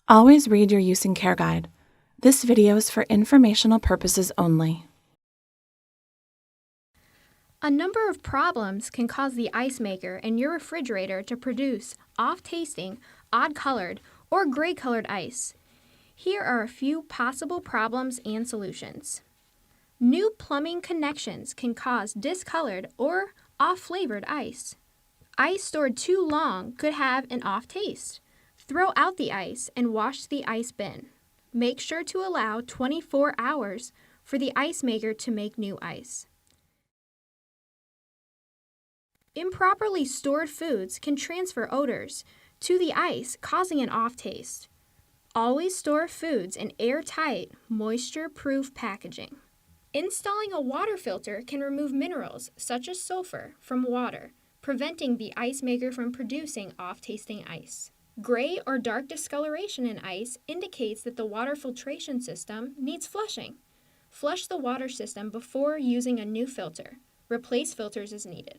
Always read your use and care guide. This video is for informational purposes only. A number of problems can cause the ice maker in your refrigerator to produce off-tasting, odd-colored, or gray-colored ice. Here are a few possible problems and solutions. New plumbing connections can cause discolored or off-flavored ice. Ice stored too long could have an off taste. Throw out the ice and wash the ice bin. Make sure to allow 24 hours for the ice maker to make new ice. Improperly stored foods can transfer odors to the ice, causing an off taste. Always store foods in airtight, moisture-proof packaging. Installing a water filter can remove minerals, such as sulfur, from water, preventing the ice maker from producing off-tasting ice. Gray or dark discoloration in ice indicates that the water filtration system needs flushing. Flush the water system before using a new filter. Replace filters as needed.